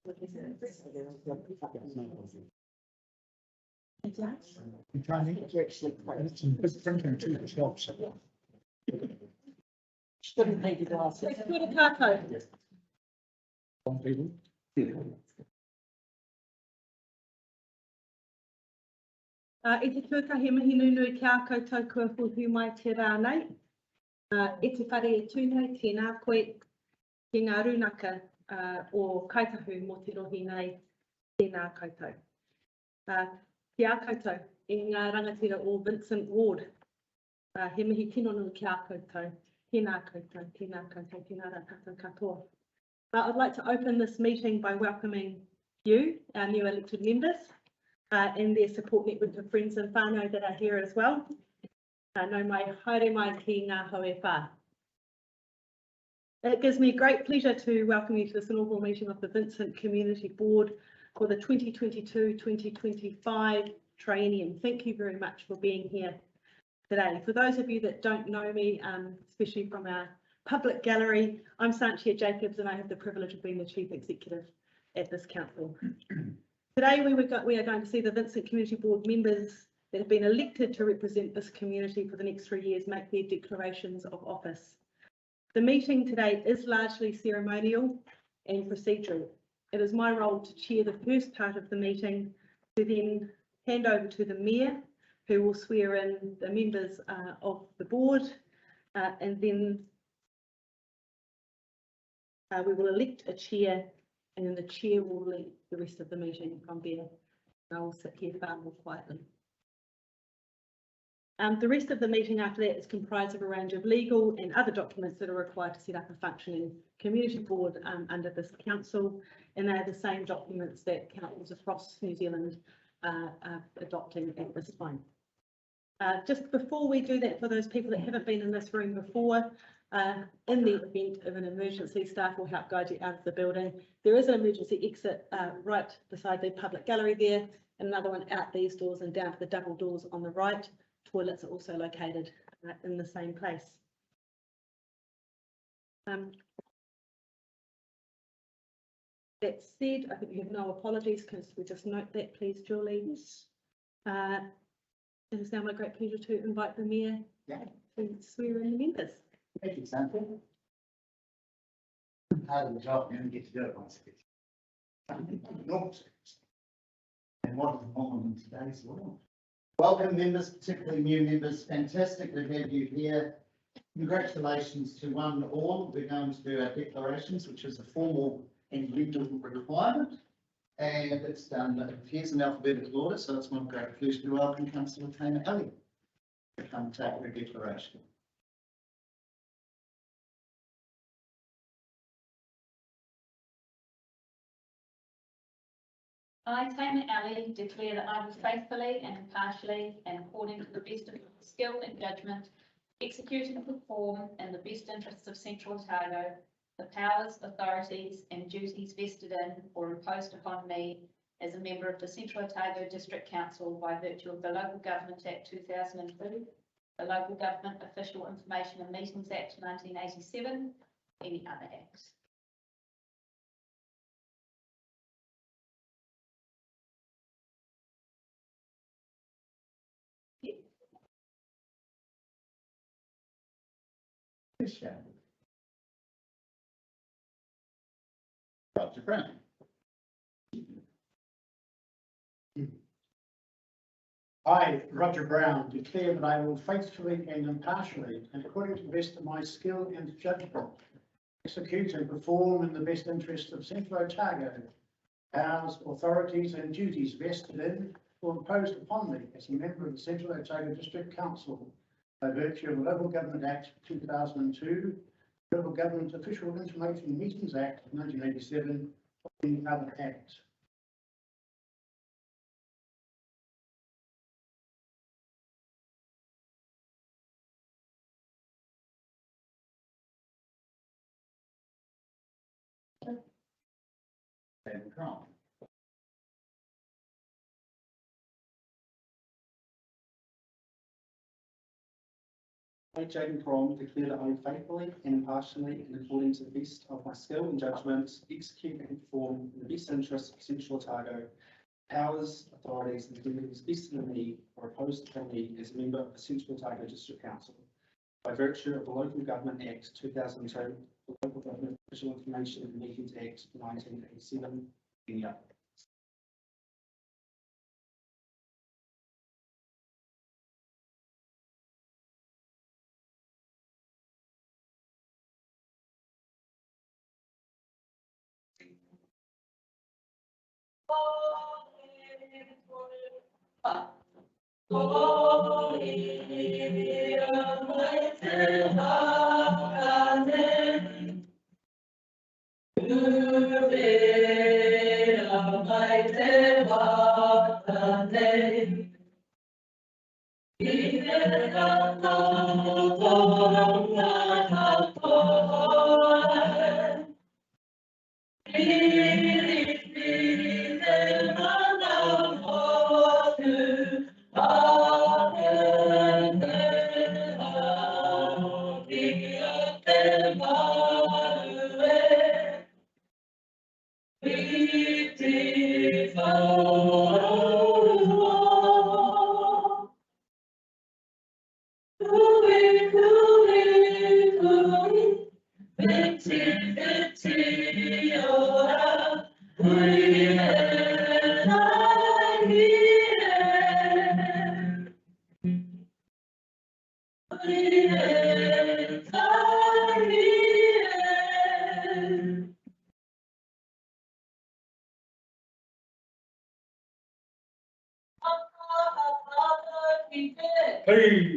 I'm trying to actually printing to the shops. Shouldn't need the glasses. Kia ora tātou. One people. E te tuatahi mihi nunui ki a koutou kua whuhu mai te rānei. E te whare e tūnei tēnā koe ki ngā runaka o kaitahu mō te rohi nei tēnā koutou. Ki a koutou e ngā rangatira o Vincent Ward. He mihi tino nui ki a koutou, tēnā koutou, tēnā koutou, tēnā rā tātou katoa. I'd like to open this meeting by welcoming you, our new elected members, and their support network of friends and whānau that are here as well. No mai haere mai ki ngā hoe whā. It gives me great pleasure to welcome you to this inaugural meeting of the Vincent Community Board for the 2022-2025 triennium. Thank you very much for being here today. For those of you that don't know me, especially from our public gallery, I'm Sanchia Jacobs and I have the privilege of being the Chief Executive at this council. Today we are going to see the Vincent Community Board members that have been elected to represent this community for the next 3 years make their declarations of office. The meeting today is largely ceremonial and procedural. It is my role to chair the first part of the meeting, to then hand over to the Mayor, who will swear in the members of the board, and then we will elect a chair, and then the chair will lead the rest of the meeting from there. I will sit here far more quietly. The rest of the meeting after that is comprised of a range of legal and other documents that are required to set up a functioning community board under this council, and they are the same documents that councils across New Zealand are adopting at this time. Just before we do that, for those people that haven't been in this room before, in the event of an emergency, staff will help guide you out of the building. There is an emergency exit right beside the public gallery there, and another one out these doors and down to the double doors on the right. Toilets are also located in the same place. That said, I think we have no apologies. Can we just note that, please, Julie? Yes. It is now my great pleasure to invite the Mayor to swear in the members. Thank you, Sandra. Part of the job, you only get to do it once a bit. And what is on in today's law? Welcome members, particularly new members. Fantastic to have you here. Congratulations to one and all. We're going to do our declarations, which is a formal and legal requirement. And it's done, it appears in alphabetical order, so it's my great pleasure to welcome Councillor Taina Ellie to come take her declaration. I, Taina Ellie, declare that I will faithfully and impartially and according to the best of my skill and judgment execute and perform in the best interests of Central Otago the powers, authorities and duties vested in or imposed upon me as a member of the Central Otago District Council by virtue of the Local Government Act 2002, the Local Government Official Information and Meetings Act 1987, any other acts. Roger Brown. I, Roger Brown, declare that I will faithfully and impartially, and according to the best of my skill and judgment, execute and perform in the best interest of Central Otago powers, authorities and duties vested in or imposed upon me as a member of the Central Otago District Council by virtue of the Local Government Act 2002, Local Government Official Information and Meetings Act 1987, or any other act. David Crown. I, Jaden Crom, declare that I will faithfully and impartially and according to the best of my skill and judgment execute and perform in the best interests of Central Otago, powers, authorities and duties vested in me or imposed upon me as a member of the Central Otago District Council by virtue of the Local Government Act 2002, the Local Government Official Information and Meetings Act 1987, any other. Hey.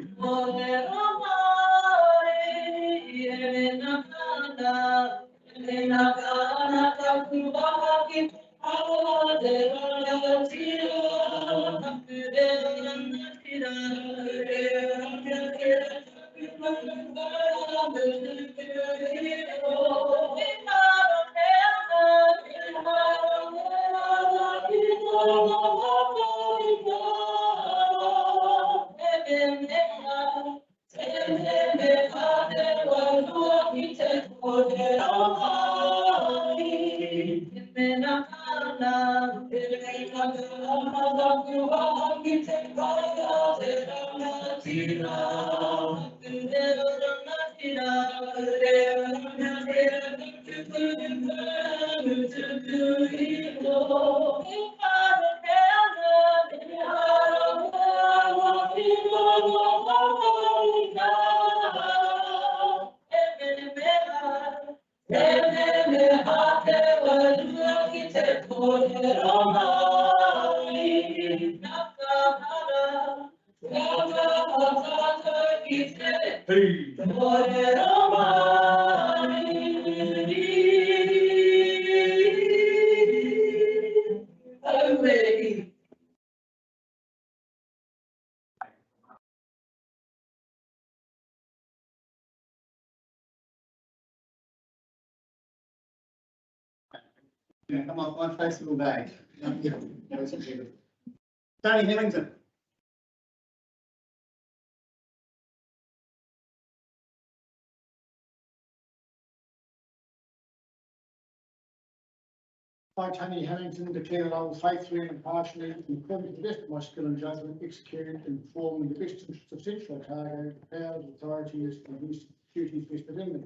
Yeah, come on, one festival day. Tony Hillington. I, Tony Hillington, declare that I will faithfully and impartially, and according to the best of my skill and judgment, execute and perform in the best interest of Central Otago, powers, authorities, and duties vested in me,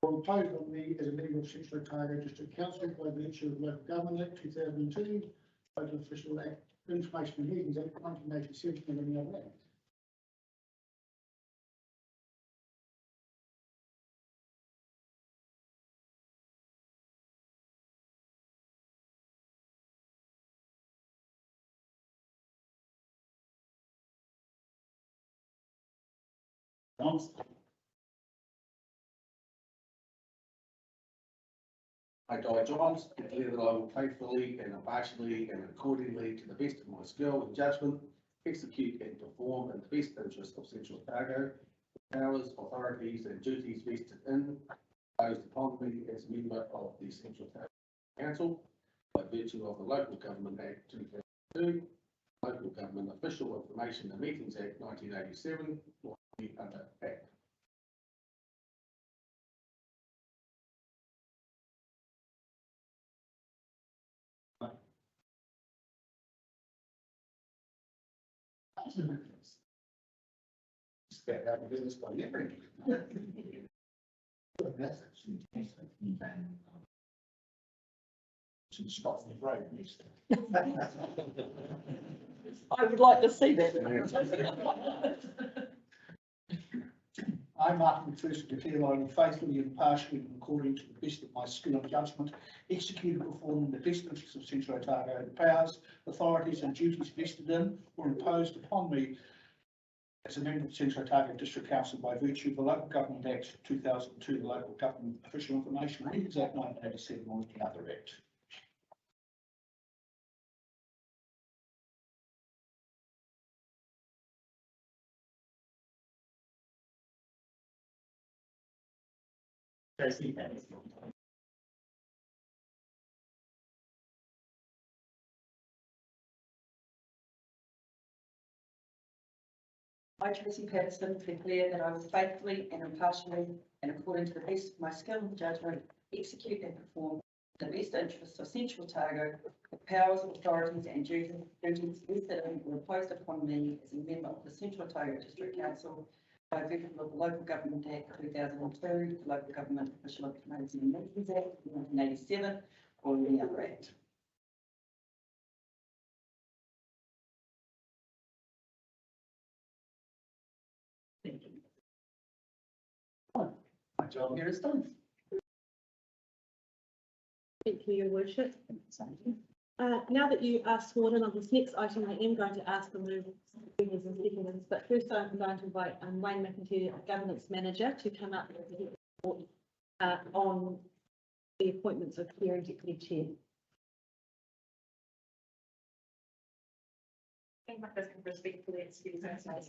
or imposed on me as a member of Central Otago District Council by virtue of Local Government Act 2002, Local Official Act, Information and Meetings Act 1987, and any other act. I, Guy Johns, declare that I will faithfully and impartially and accordingly to the best of my skill and judgment execute and perform in the best interest of Central Otago, the powers, authorities and duties vested in, imposed upon me as a member of the Central Otago Council by virtue of the Local Government Act 2002, Local Government Official Information and Meetings Act 1987, or any other act. Step out of business by never. Stop the break. I would like to see that. I, Martin McPherson, declare that I will faithfully, impartially, and according to the best of my skill and judgment, execute and perform in the best interests of Central Otago the powers, authorities, and duties vested in or imposed upon me as a member of the Central Otago District Council by virtue of the Local Government Act 2002, the Local Government Official Information Records Act 1987, or any other act. I, Tracy Patterson, declare that I will faithfully and impartially and according to the best of my skill and judgment execute and perform in the best interests of Central Otago the powers, authorities and duties vested in or imposed upon me as a member of the Central Otago District Council by virtue of the Local Government Act 2002, the Local Government Official Information Records Act 1987, or any other act. Thank you. My job here is done. Thank you, Your Worship. Now that you are sworn in on this next item, I am going to ask the movers and seconders, but first I'm going to invite Wayne McIntyre, Governance Manager, to come up with the report on the appointments of Chair and Deputy Chair. I think my husband respectfully excuse myself.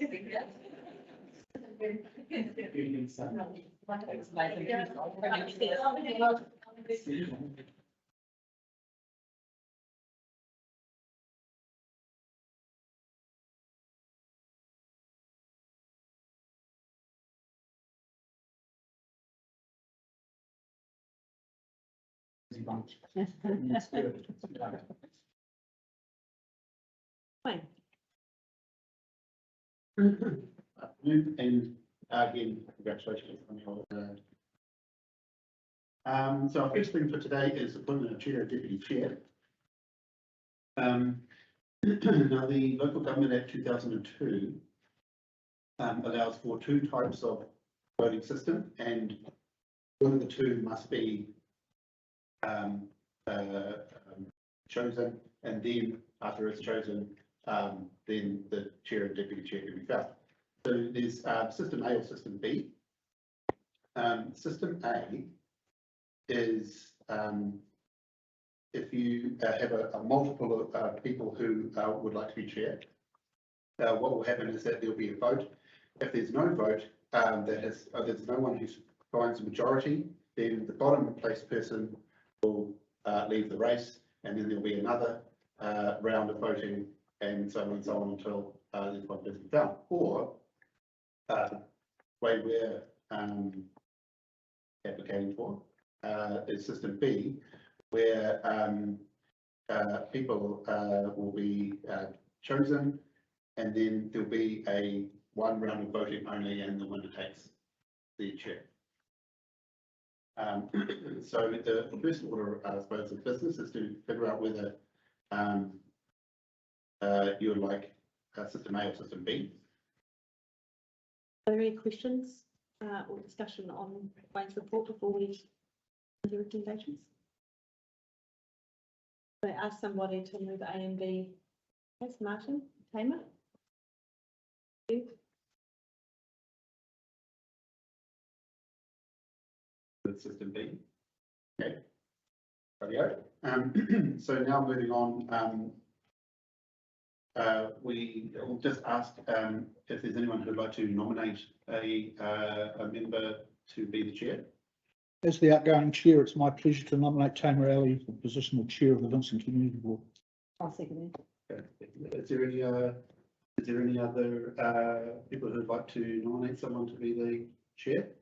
Wayne. And again, congratulations on your. So our first thing for today is appointment of chair and deputy chair. Now the Local Government Act 2002 allows for two types of voting system, and one of the two must be chosen, and then after it's chosen, then the chair and deputy chair can be found. So there's system A or system B. System A is if you have a multiple of people who would like to be chair, what will happen is that there'll be a vote. If there's no vote, there's no one who finds a majority, then the bottom placed person will leave the race, and then there'll be another round of voting, and so on until there's one person found. Or way we're advocating for is system B, where people will be chosen, and then there'll be one round of voting only, and the winner takes the chair. So the first order, I suppose, of business is to figure out whether you would like system A or system B. Are there any questions or discussion on Wayne's report before we do recommendations? I ask somebody to move A and B. Yes, Martin, Tamer? You? With system B. Okay. Rightio. So now moving on, we will just ask if there's anyone who'd like to nominate a member to be the chair. As the outgoing chair, it's my pleasure to nominate Tamer Ali for the position of chair of the Vincent Community Board. I'll second that. Okay. Is there any other people who'd like to nominate someone to be the chair?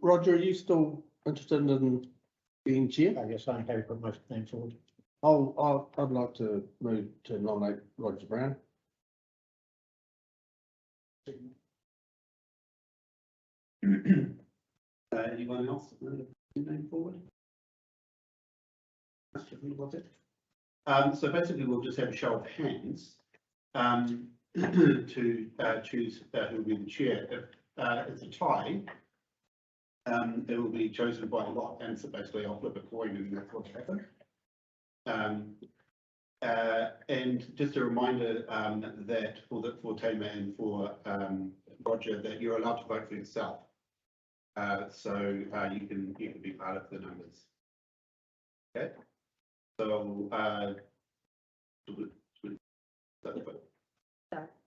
Roger, are you still interested in being chair? I guess I'm happy to put my name forward. I'd like to move to nominate Roger Brown. Anyone else want to name forward? Was it? So basically, we'll just have a show of hands to choose who will be the chair. If it's a tie, it will be chosen by lot, and so basically I'll flip a coin and that's what's happened. And just a reminder that for Tamer and for Roger, that you're allowed to vote for yourself. So you can be part of the numbers. Okay. So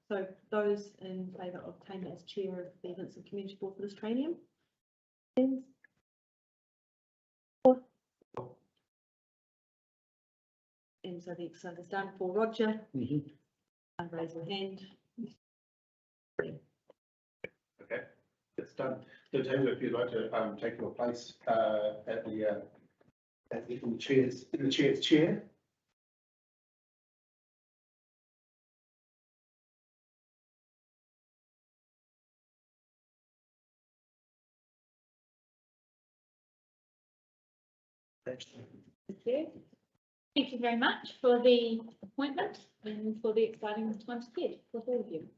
So those in favour of Tamer as chair of the Vincent Community Board for this training? And so the exercise is done for Roger. Raise your hand. okay, it's done. So Tamer, if you'd like to take your place in the chair's chair. Okay. Thank you very much for the appointment and for the exciting times ahead for all of you.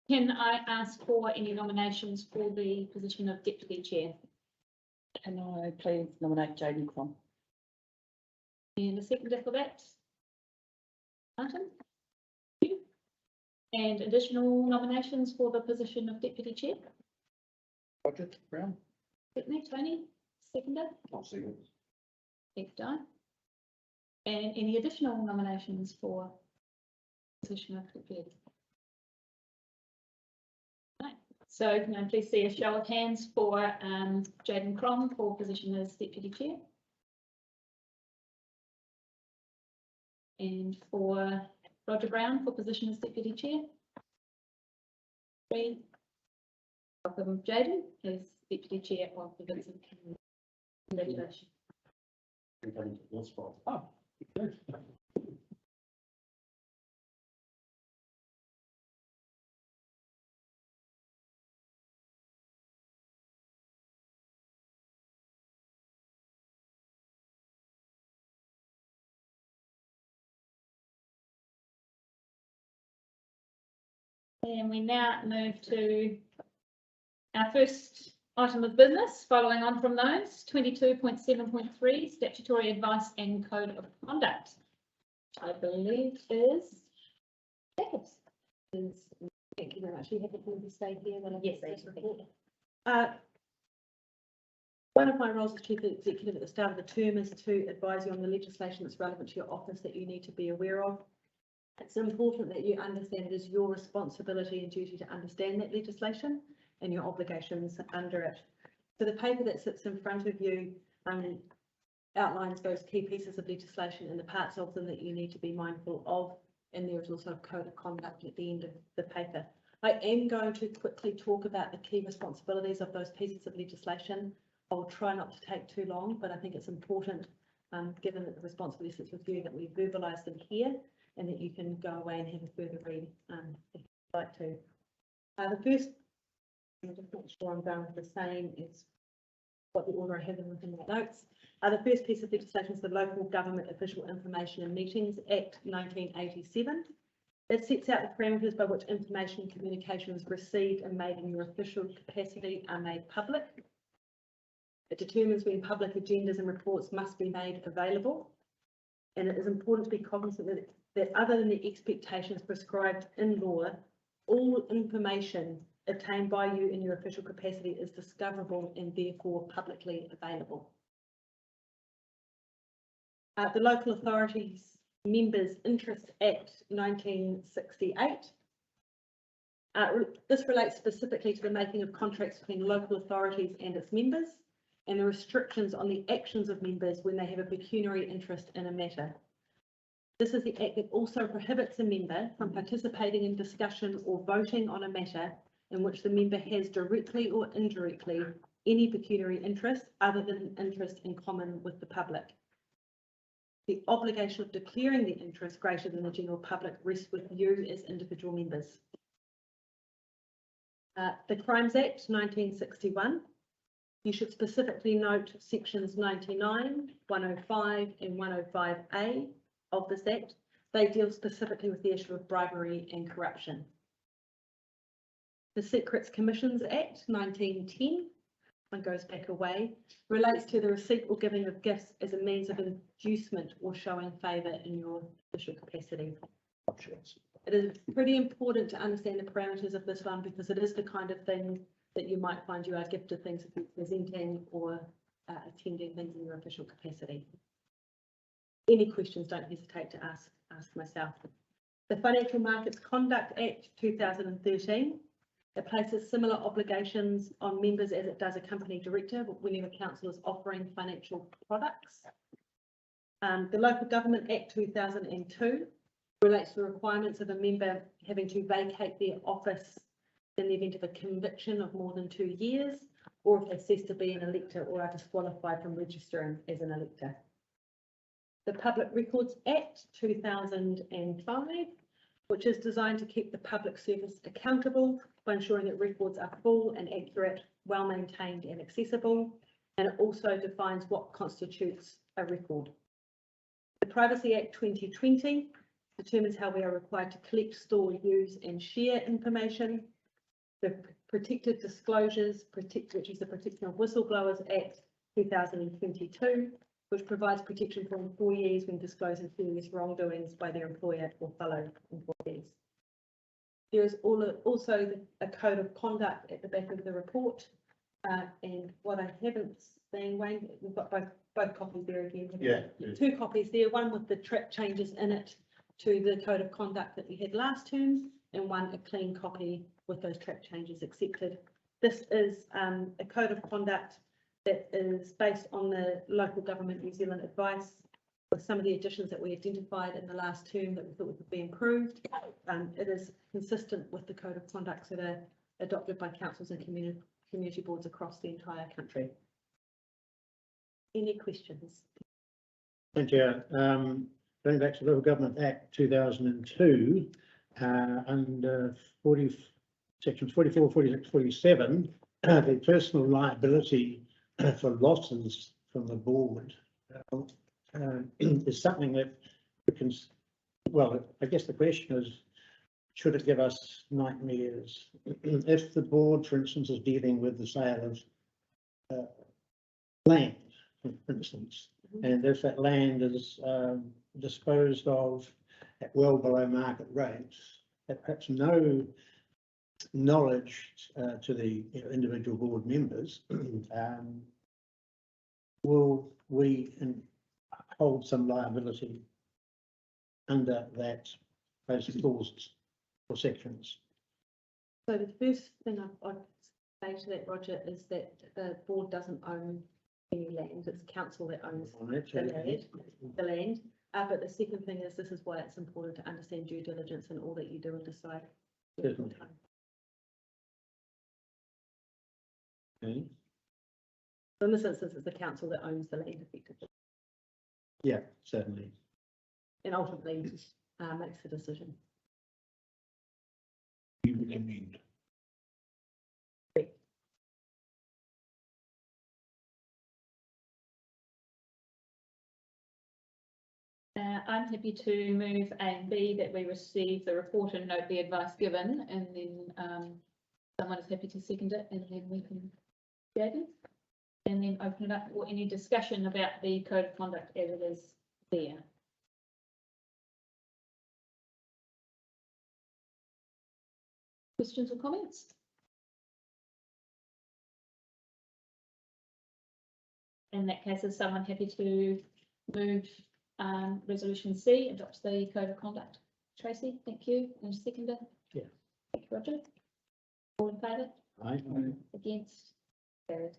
Can I ask for any nominations for the position of deputy chair? Can I please nominate Jaden Crom? And a seconder for that? Martin? Thank you. And additional nominations for the position of deputy chair? Roger Brown. Certainly, Tony, seconder? I'll see you. Thanks, Di. And any additional nominations for position of deputy? Right. So can I please see a show of hands for Jaden Crom for position as deputy chair? And for Roger Brown for position as deputy chair? 3. Welcome Jaden as deputy chair of the Vincent Community. Congratulations. Oh, good. And we now move to our first item of business, following on from those, 22.7.3 statutory advice and code of conduct. I believe is Jacobs. Thank you very much. You have to stay here when I get this report. One of my roles as chief executive at the start of the term is to advise you on the legislation that's relevant to your office that you need to be aware of. It's important that you understand it is your responsibility and duty to understand that legislation and your obligations under it. So the paper that sits in front of you outlines those key pieces of legislation and the parts of them that you need to be mindful of, and there is also a code of conduct at the end of the paper. I am going to quickly talk about the key responsibilities of those pieces of legislation. I'll try not to take too long, but I think it's important, given that the responsibility sits with you, that we verbalise them here and that you can go away and have a further read if you'd like to. The first, I'm just not sure I'm going with the same as what the order I have within my notes. The first piece of legislation is the Local Government Official Information and Meetings Act 1987. It sets out the parameters by which information communications received and made in your official capacity are made public. It determines when public agendas and reports must be made available. And it is important to be cognizant that other than the expectations prescribed in law, all information obtained by you in your official capacity is discoverable and therefore publicly available. The Local Authorities Members Interest Act 1968. This relates specifically to the making of contracts between local authorities and its members, and the restrictions on the actions of members when they have a pecuniary interest in a matter. This is the act that also prohibits a member from participating in discussion or voting on a matter in which the member has directly or indirectly any pecuniary interest other than an interest in common with the public. The obligation of declaring the interest greater than the general public rests with you as individual members. The Crimes Act 1961. You should specifically note sections 99, 105 and 105A of this Act. They deal specifically with the issue of bribery and corruption. The Secrets Commissions Act 1910, one goes back a way, relates to the receipt or giving of gifts as a means of inducement or showing favour in your official capacity. It is pretty important to understand the parameters of this one because it is the kind of thing that you might find you are gifted things if you're presenting or attending things in your official capacity. Any questions, don't hesitate to ask myself. The Financial Markets Conduct Act 2013. It places similar obligations on members as it does a company director whenever council is offering financial products. The Local Government Act 2002 relates to the requirements of a member having to vacate their office in the event of a conviction of more than 2 years, or if they cease to be an elector or are disqualified from registering as an elector. The Public Records Act 2005, which is designed to keep the public service accountable by ensuring that records are full and accurate, well maintained and accessible, and it also defines what constitutes a record. The Privacy Act 2020 determines how we are required to collect, store, use and share information. The Protected Disclosures, which is the Protection of Whistleblowers Act 2022, which provides protection for employees when disclosing serious wrongdoings by their employer or fellow employees. There is also a code of conduct at the back of the report, and what I haven't seen, Wayne, we've got both copies there again. Yeah. 2 copies there, one with the track changes in it to the code of conduct that we had last term, and one a clean copy with those track changes accepted. This is a code of conduct that is based on the Local Government New Zealand advice with some of the additions that we identified in the last term that we thought would be improved. It is consistent with the code of conducts that are adopted by councils and community boards across the entire country. Any questions? Thank you. Going back to Local Government Act 2002, under sections 44, 46, 47, the personal liability for losses from the board is something that we can, well, I guess the question is, should it give us nightmares? If the board, for instance, is dealing with the sale of land, for instance, and if that land is disposed of at well below market rates, at perhaps no knowledge to the individual board members, will we hold some liability under those clauses or sections? So the first thing I'd say to that, Roger, is that the board doesn't own any land. It's council that owns the land. But the second thing is, this is why it's important to understand due diligence in all that you do and decide. Certainly. Okay. So in this instance, it's the council that owns the land effectively, Yeah, certainly. and ultimately makes the decision. You recommend. I'm happy to move A and B, that we receive the report and note the advice given, and then someone is happy to second it, and then we can go and then open it up for any discussion about the code of conduct as it is there. Questions or comments? In that case, is someone happy to move resolution C, adopt the code of conduct? Tracy, thank you. And seconder? Yeah. Thank you, Roger. All in favour? Aye. Against? Carried.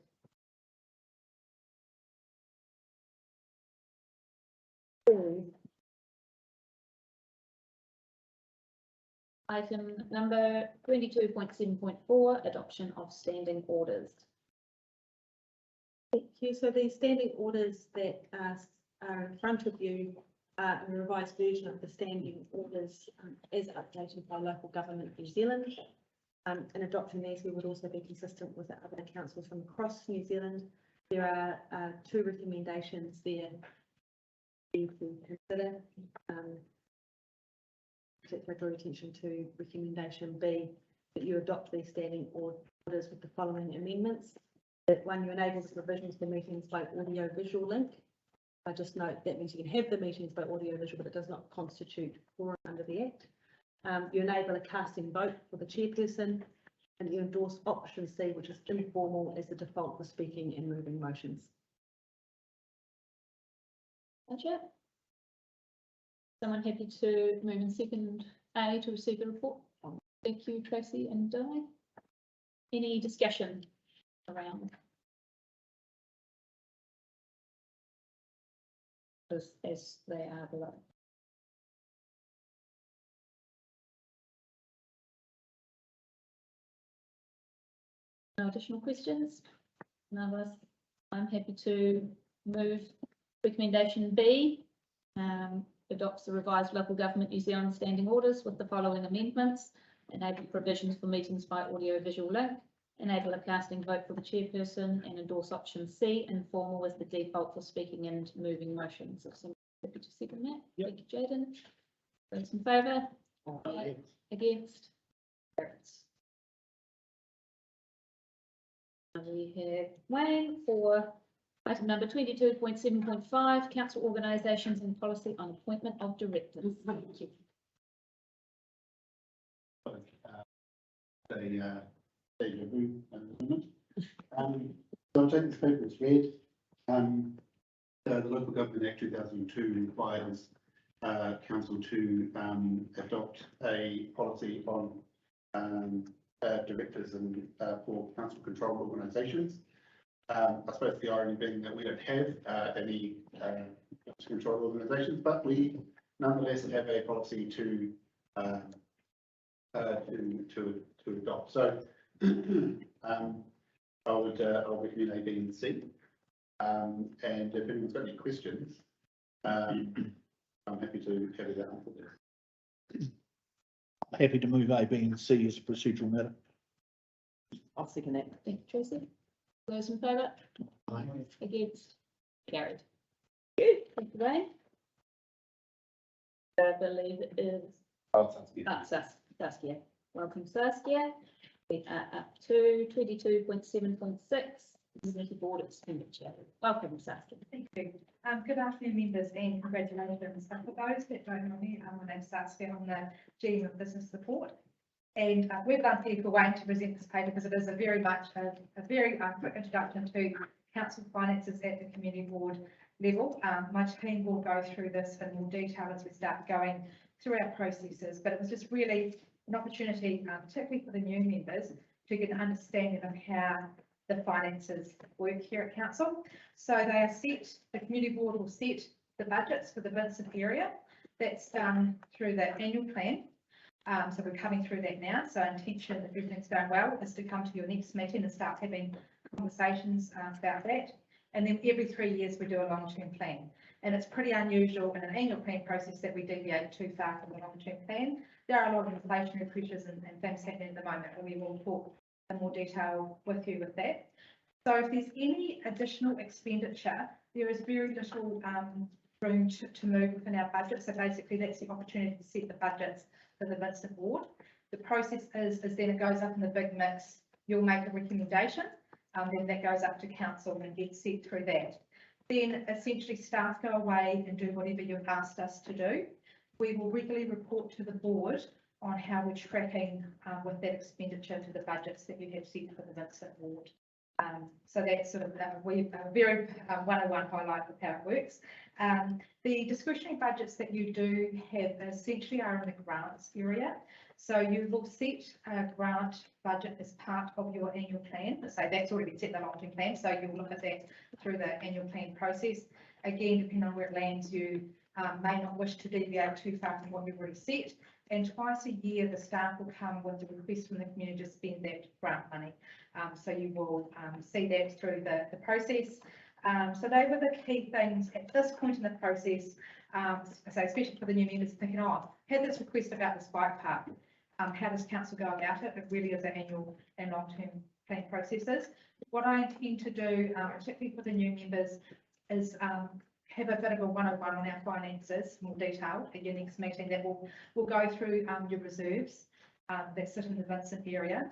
Item number 22.7.4, adoption of standing orders. Thank you. So the standing orders that are in front of you a revised version of the standing orders as updated by Local Government New Zealand. In adopting these, we would also be consistent with the other councils from across New Zealand. There are two recommendations there for you to consider. Particularly draw attention to recommendation B, that you adopt these standing orders with the following amendments. That one, you enable the provisions for meetings by audio visual link. I just note that means you can have the meetings by audio visual, but it does not constitute quorum under the Act. You enable a casting vote for the chairperson, and you endorse option C, which is informal, as the default for speaking and moving motions. Roger. Someone happy to move and second A to receive the report? Thank you, Tracy and Di. Any discussion around this as they are below? No additional questions? None of us. I'm happy to move recommendation B. Adopts the revised Local Government New Zealand standing orders with the following amendments. Enable provisions for meetings by audio visual link. Enable a casting vote for the chairperson, and endorse option C, informal as the default for speaking and moving motions. If someone's happy to second that. Yep. Thank you, Jaden. Those in favour? Aye. Against? Carries. We have Wayne for item number 22.7.5, council organisations and policy on appointment of directors. Thank you. Deja vu at the moment. So I'll take this paper as read. The Local Government Act 2002 requires council to adopt a policy on directors and for council controlled organisations. I suppose the irony being that we don't have any controlled organisations, but we nonetheless have a policy to adopt. So I'll recommend A, B, and C. And if anyone's got any questions, I'm happy to carry that on for this. Happy to move A, B and C as a procedural matter. I'll second that. Thank you, Tracy. Those in favour? Aye. Against? Carried. Thank you, Wayne. I believe it is Saskia. Welcome, Saskia. We are up to 22.7.6, community board expenditure. Welcome, Saskia. Thank you. Good afternoon, members, and congratulations. For those that don't know me, my name's Saskia. I'm the GM of Business Support. And we've done here for Wayne to present this paper because it is a very quick introduction to council finances at the community board level. My team will go through this in more detail as we start going through our processes, but it was just really an opportunity, particularly for the new members, to get an understanding of how the finances work here at council. So they are set, the community board will set the budgets for the Vincent area. That's done through the annual plan. So we're coming through that now. So intention, if everything's going well, is to come to your next meeting and start having conversations about that. And then every 3 years we do a long-term plan. And it's pretty unusual in an annual plan process that we deviate too far from the long-term plan. There are a lot of inflationary pressures and things happening at the moment, and we will talk in more detail with you with that. So if there's any additional expenditure, there is very little room to move within our budget. So basically that's the opportunity to set the budgets for the Vincent board. The process is then it goes up in the big mix. You'll make a recommendation, then that goes up to council and gets set through that. Then essentially staff go away and do whatever you've asked us to do. We will regularly report to the board on how we're tracking with that expenditure to the budgets that you have set for the Vincent board. So that's sort of a very 101 highlight of how it works. The discretionary budgets that you do have essentially are in the grants area. So you will set a grant budget as part of your annual plan. So that's already been set in the long-term plan. So you'll look at that through the annual plan process. Again, depending on where it lands, you may not wish to deviate too far from what you've already set. And twice a year, the staff will come with a request from the community to spend that grant money. So you will see that through the process. So they were the key things at this point in the process. So especially for the new members thinking, oh, had this request about this bike park, how does council go about it? It really is an annual and long-term planning processes. What I intend to do, particularly for the new members, is have a bit of a one-on-one on our finances, more detail at your next meeting. That will go through your reserves that sit in the Vincent area,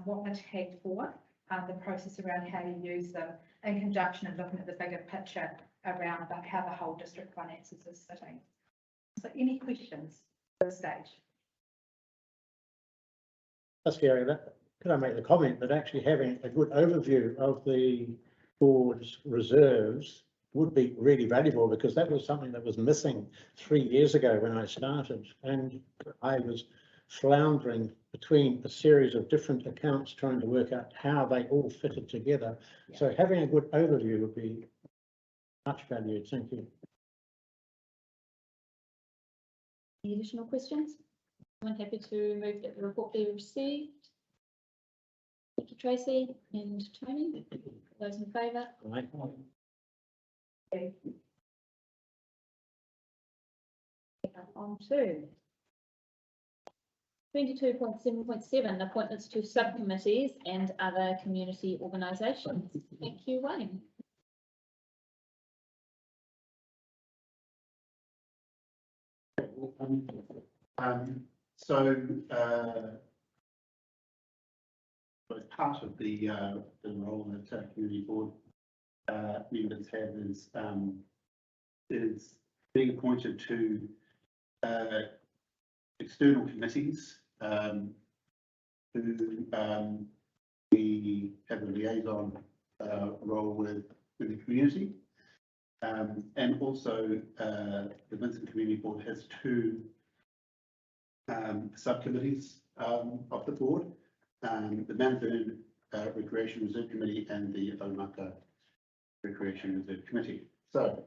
what they're tagged for, the process around how you use them, in conjunction and looking at the bigger picture around how the whole district finances is sitting. So any questions at this stage? That's Gary, could I make the comment that actually having a good overview of the board's reserves would be really valuable, because that was something that was missing 3 years ago when I started, and I was floundering between a series of different accounts trying to work out how they all fitted together. So having a good overview would be much valued. Thank you. Any additional questions? I'm happy to move that the report be received. Thank you, Tracy and Tony. Those in favour? Right. On to 22.7.7, appointments to subcommittees and other community organisations. Thank you, Wayne. As part of the role that community board members have is being appointed to external committees who we have a liaison role with in the community. And also the Vincent Community Board has two subcommittees of the board, the Manburn Recreation Reserve Committee and the Omaka Recreation Reserve Committee. So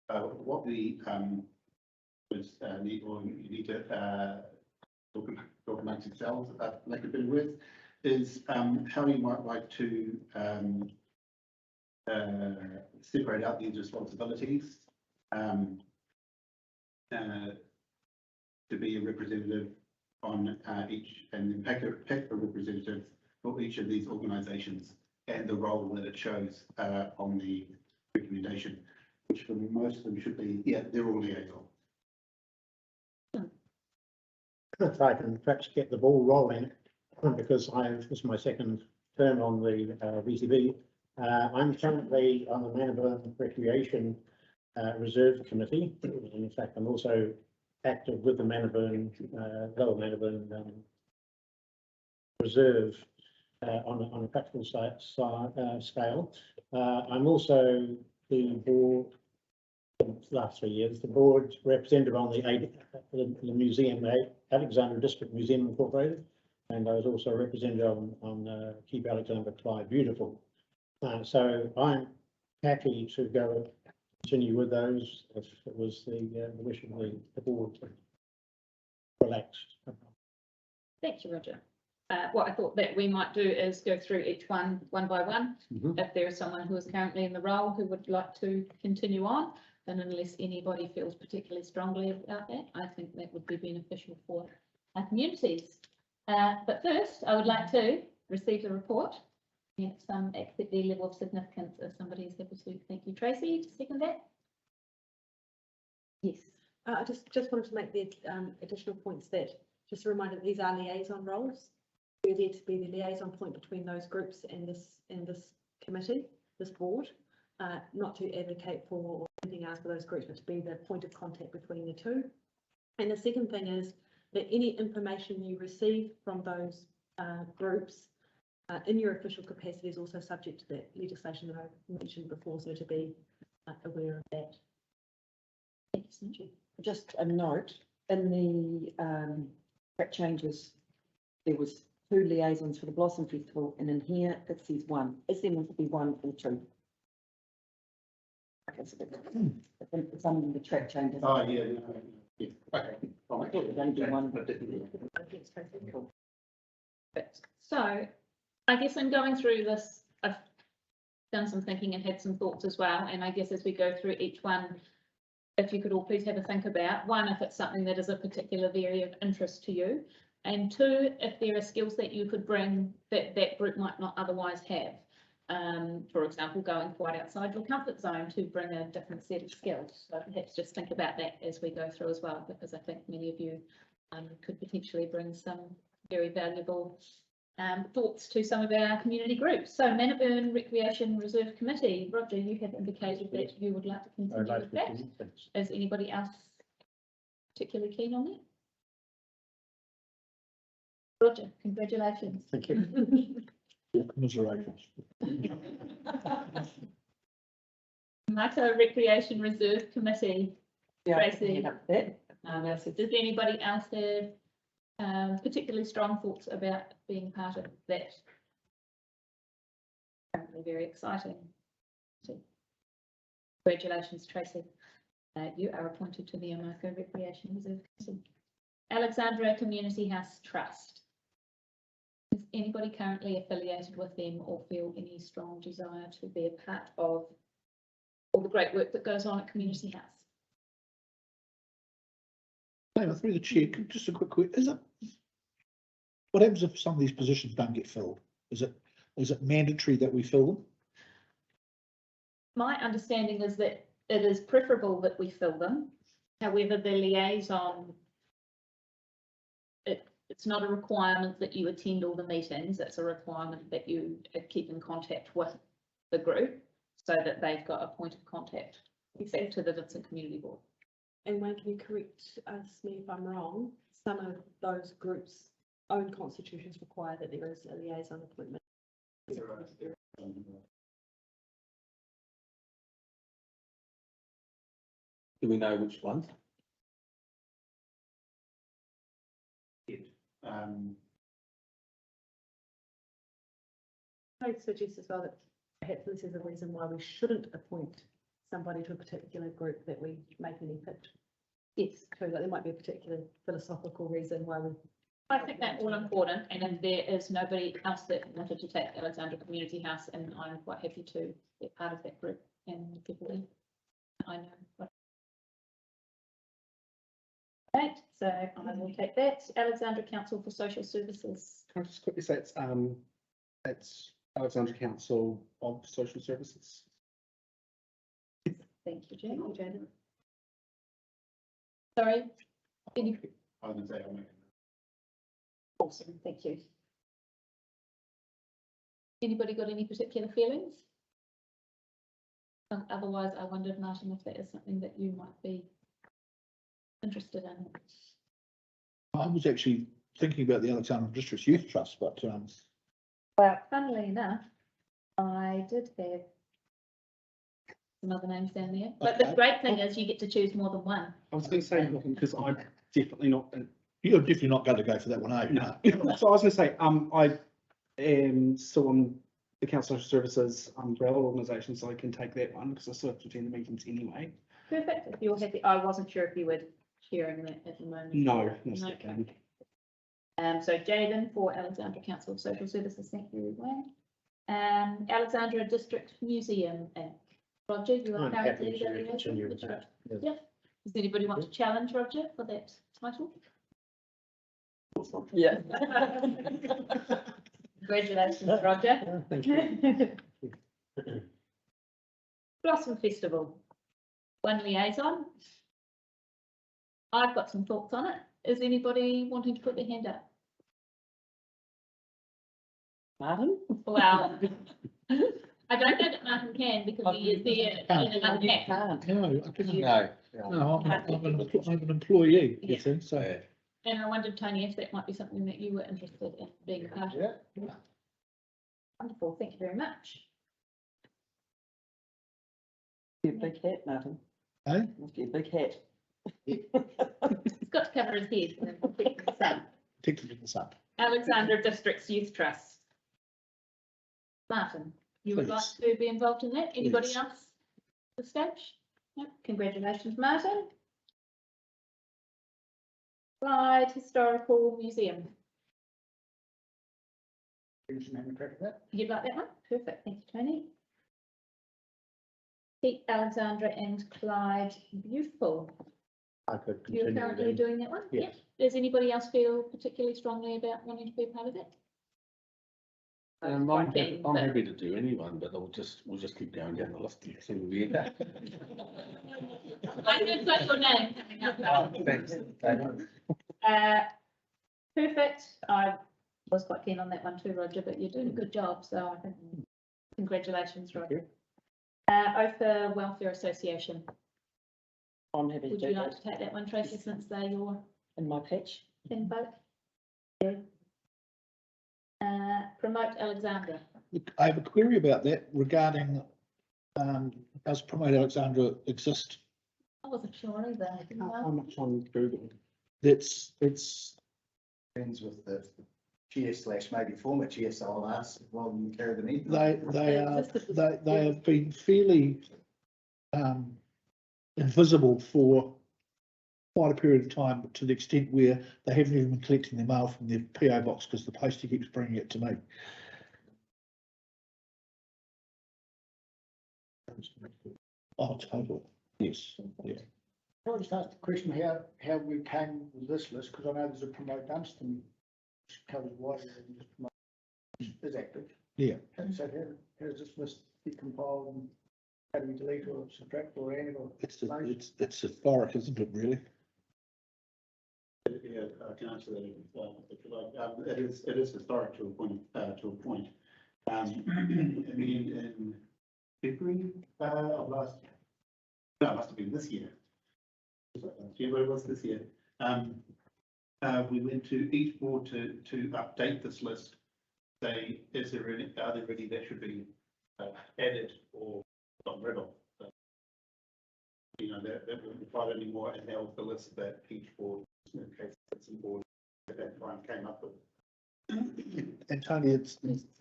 what we need, or you need to talk amongst yourselves, make a bit of with, is how you might like to separate out these responsibilities to be a representative on each, and then pick a representative for each of these organisations and the role that it shows on the recommendation, which for most of them should be, yeah, they're all liaison. If I can perhaps get the ball rolling, because this is my second term on the VCB. I'm currently on the Manburn Recreation Reserve Committee. In fact, I'm also active with the Manburn, Lower Manburn Reserve on a practical scale. I'm also the board, last 3 years, the board representative on the museum, Alexandra District Museum Incorporated, and I was also a representative on Keep Alexandra Clyde Beautiful. So I'm happy to go continue with those if it was the wish of the board. Relaxed. Thank you, Roger. What I thought that we might do is go through each one by one. Mm-hmm. If there is someone who is currently in the role who would like to continue on, then unless anybody feels particularly strongly about that, I think that would be beneficial for our communities. But first, I would like to receive the report and some accept the level of significance if somebody is happy to. Thank you, Tracy. To second that? Yes. I just wanted to make the additional points that, just a reminder that these are liaison roles. We're there to be the liaison point between those groups and this committee, this board, not to advocate for or anything else for those groups, but to be the point of contact between the two. And the second thing is that any information you receive from those groups in your official capacity is also subject to that legislation that I mentioned before, so to be aware of that. Thank you, Cindy. Just a note, in the track changes, there was 2 liaisons for the Blossom Festival, and in here it says 1. Is there meant to be 1 or 2? Okay, so it's under the track changes. Oh, yeah, yeah, okay, fine. I thought it was only one, but So I guess in going through this, I've done some thinking and had some thoughts as well. And I guess as we go through each one, if you could all please have a think about, one, if it's something that is a particular area of interest to you. And two, if there are skills that you could bring that that group might not otherwise have. For example, going quite outside your comfort zone to bring a different set of skills. So perhaps just think about that as we go through as well, because I think many of you could potentially bring some very valuable thoughts to some of our community groups. So Mannaburn Recreation Reserve Committee, Roger, you have indicated that you would like to continue with that. Is anybody else particularly keen on that? Roger, congratulations. Thank you. Commiserations. Mako Recreation Reserve Committee, yeah, I Tracy. can up that. Does anybody else have particularly strong thoughts about being part of that? Apparently very exciting. Congratulations, Tracy. You are appointed to the Mako Recreation Reserve Committee. Alexandra Community House Trust. Is anybody currently affiliated with them or feel any strong desire to be a part of all the great work that goes on at Community House? Through the chair, just a quick question. What happens if some of these positions don't get filled? Is it mandatory that we fill them? My understanding is that it is preferable that we fill them. However, the liaison, it's not a requirement that you attend all the meetings. It's a requirement that you keep in contact with the group so that they've got a point of contact back to the Vincent Community Board. And Wayne, can you correct me if I'm wrong? Some of those groups' own constitutions require that there is a liaison appointment. Do we know which ones? I would suggest as well that perhaps this is a reason why we shouldn't appoint somebody to a particular group that we make any pitch. Yes, so that there might be a particular philosophical reason why we. I think that's all important, and if there is nobody else that wanted to take Alexandra Community House, and I'm quite happy to be part of that group and people in. I know. Right, so I will take that. Alexandra Council for Social Services. Can I just quickly say it's Alexandra Council of Social Services. Thank you, Jane. Sorry. Any- I was going to say, I'll make it. Awesome, thank you. Anybody got any particular feelings? Otherwise, I wondered, Martin, if that is something that you might be interested in. I was actually thinking about the Alexandra District's Youth Trust, but Well, funnily enough, I did have some other names down there, but the great thing is you get to choose more than one. I was going to say, because I'm definitely not. you're definitely not going to go for that one, are you? No. So I was going to say, I am still on the Council of Social Services umbrella organisation, so I can take that one because I still have to attend the meetings anyway. Perfect, if you're happy, I wasn't sure if you were sharing that at the moment. No, No. okay. So Jaden for Alexandra Council of Social Services, thank you, Wayne. Alexandra District Museum, Roger, you are I'm happy currently to the liaison continue with with that. Yes. Yeah. Does anybody want to challenge Roger for that title? Yeah. Congratulations, Roger. Thank you. Blossom Festival, one liaison. I've got some thoughts on it. Is anybody wanting to put their hand up? Martin? Well, I don't know that Martin can because he is there in another You hat. can't. No, I didn't. No. No, I'm an employee, you Yeah. see, so. And I wondered, Tony, if that might be something that you were interested in being a part of. Yeah. Wonderful, thank you very much. Be a big hat, Martin. Eh? Must be a big hat. He's got to cover his head. And protect the sun. Protected this up. Alexandra District's Youth Trust. Martin, you would like Please. to be involved in that? Anybody Please. else at this stage? No? Congratulations, Martin. Clyde Historical Museum. Vincent, have a crack at that? You'd like that one? Perfect, thank you, Tony. Keep Alexandra and Clyde Beautiful. I could You're continue currently then. doing that one? Yes. Does anybody else feel particularly strongly about wanting to be a part of it? I'm Quite happy, keen, I'm but- happy to do anyone, but we'll just keep going down the list and see where we end up. I did got your name coming up. Thanks. Perfect. I was quite keen on that one too, Roger, but you're doing a good job, so I think congratulations, Roger. OFA Welfare Association. I'm happy to Would do you like that to take that one, Tracy, since they're your in my pitch. info? Promote Alexandra. Look, I have a query about that regarding, does Promote Alexandra exist? I wasn't sure either. didn't I? How much on Google? It's Friends with the chair / maybe former chair, so I'll ask rather than carry the meeting. they have been fairly invisible for quite a period of time, to the extent where they haven't even been collecting their mail from their PO box because the postie keeps bringing it to me. Otago, yes, yeah. Can I just ask the question how we came with this list, because I know there's a Promote Dunstan, which covers wider than just Promote is active. Yeah. So how does this list be compiled and how do we delete or subtract or add or? It's historic, isn't it, really? Yeah, I can answer that if you like. It is historic to a point, in February, of last year. No, it must have been this year. February was this year. We went to each board to update this list. Say, are there any that should be added or got rid of? That wouldn't apply anymore, and that was the list that each board, in case some board at that time came up with. And Tony,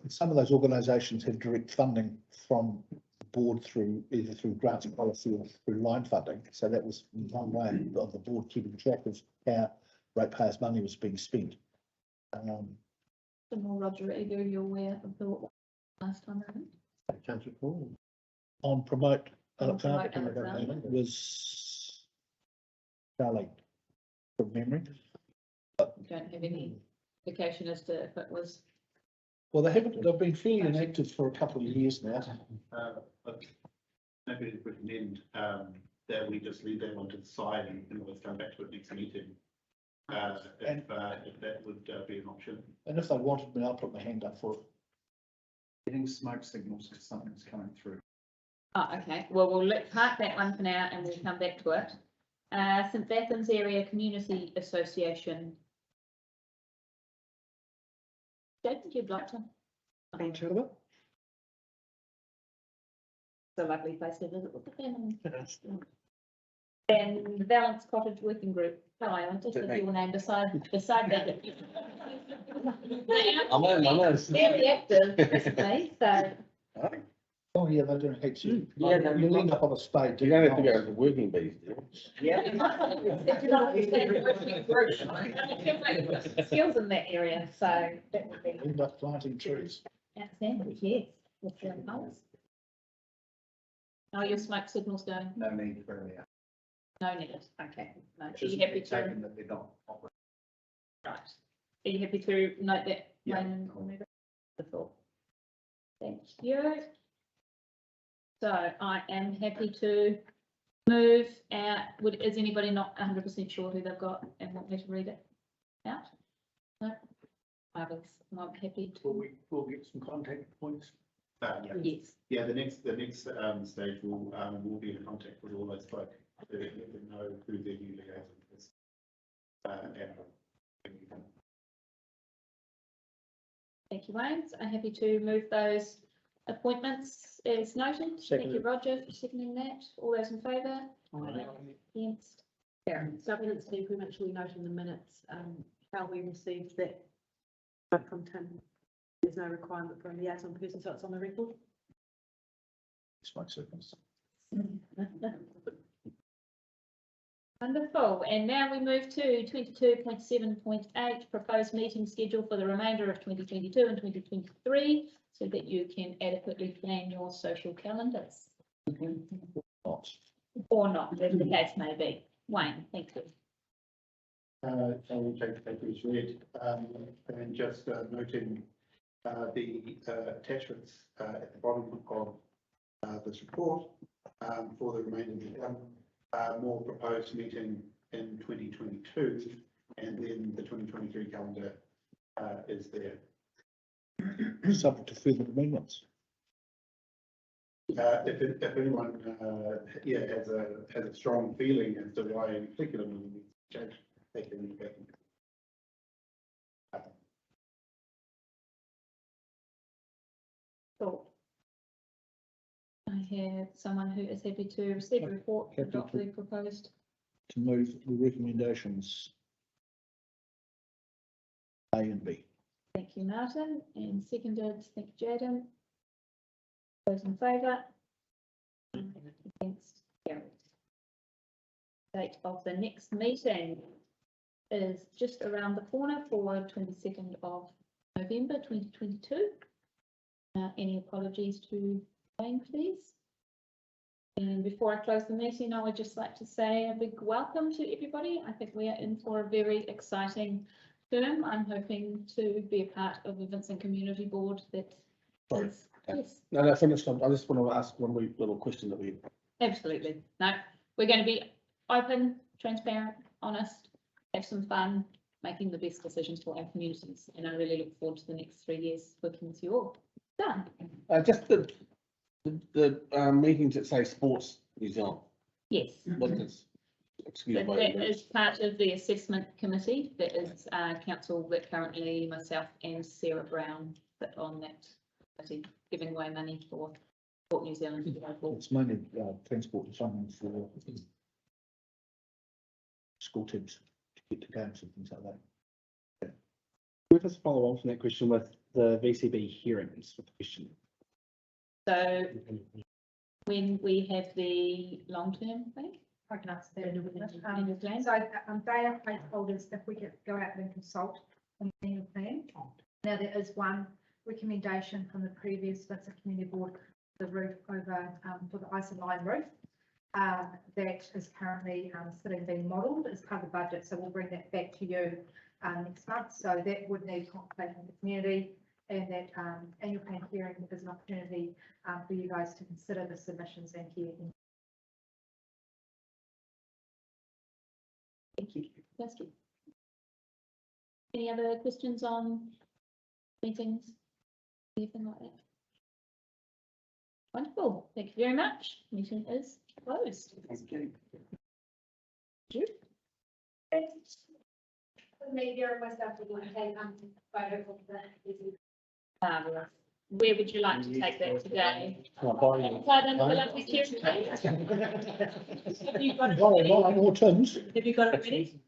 some of those organisations have direct funding from the board through either through grants policy or through line funding. So that was one way of the board keeping track of how ratepayers' money was being spent. The more Roger, either you're aware of the last time around? I can't recall. On Promote On Promote Alexandra Alexandra. was Charlie, from memory. You don't have any indication as to if it was. Well, they've been fairly inactive for a couple of years now. But maybe to recommend that we just leave that one to the side and let's come back to it next meeting. If that would be an option. And if they wanted me, I'll put my hand up for it. Getting smoke signals because something's coming through. Oh, okay. Well, we'll park that one for now and we'll come back to it. St Athens Area Community Association. David, you'd like to? It's a lovely place to visit with the family. And the Valence Cottage Working Group. Hi, I just have your name beside that. I'm Very active recently, so. Oh, yeah, they're doing heaps. Yeah, they're- You'll end up on a spade. You don't have to go to the working bees, do you? Skills in that area, so that would be End up planting trees. outstanding, yes. With the colours. Oh, your smoke signal's going, No need for any. no need, okay. No. Are you happy to, Taken that they're not operating. right, are you happy to note that? Yeah. When we'll move it? Wonderful. Thank you. So I am happy to move out, is anybody not 100% sure who they've got and want me to read it out? No? I'm happy to, We'll get some contact points. Yeah. yes. Yeah, the next stage will be in contact with all those folk, to let them know who their new liaison is. Thank you, Wayne. I'm happy to move those appointments as noted. Thank you, Roger, for seconding that. All those in favour? Against? Governance team, we make sure we note in the minutes, how we received that from Tim. There's no requirement for a liaison person, so it's on the record. Smoke signals. Wonderful, and now we move to 22.7.8, proposed meeting schedule for the remainder of 2022 and 2023, so that you can adequately plan your social calendars, Not. or not, as the case may be. Wayne, thank you. I will take that as read, and just noting the attachments at the bottom of this report for the remainder of the month. More proposed meeting in 2022, and then the 2023 calendar is there. Subject to further amendments. If anyone has a strong feeling as to why in particular we need to change, they can. Cool. I have someone who is happy to receive a report, Happy adopt to. the proposed. To move the recommendations A and B. Thank you, Martin, and seconded, thank you, Jaden. Those in favour? Against, carried. Date of the next meeting is just around the corner for 22nd of November 2022. Any apologies to Wayne, please? And before I close the meeting, I would just like to say a big welcome to everybody. I think we are in for a very exciting term. I'm hoping to be a part of the Vincent Community Board that Sorry. is, yes, No, finished. I just want to ask one wee little question that we. absolutely. No, we're going to be open, transparent, honest, have some fun, making the best decisions for our communities. And I really look forward to the next 3 years working with you all. Done. Just the meetings that say Sports New Zealand. Yes. What is? Excuse That my. is part of the assessment committee. That is council that currently myself and Sarah Brown sit on that committee, giving away money for Sport New Zealand. to go forward. It's mainly transport and funding for school teams to get to games and things like that. We'll just follow on from that question with the VCB hearings with the question. So when we have the long-term thing. I can answer that in a minute. Annual plan. So they are placeholders if we get, go out and consult on the annual plan. Now, there is one recommendation from the previous Vincent Community Board, the roof over for the ice and lime roof. That is currently sitting being modelled as part of the budget, so we'll bring that back to you next month. So that would need consultation with the community, and that annual plan hearing is an opportunity for you guys to consider the submissions and hear. Thank you. That's good. Any other questions on meetings? Anything like that? Wonderful. Thank you very much. Meeting is closed. Thank you. The media and myself will take photo of the. Fabulous. Where would you like to take that today? Bye. Pardon, the lovely chair. Have you got it ready? More Tims. Have you got it ready?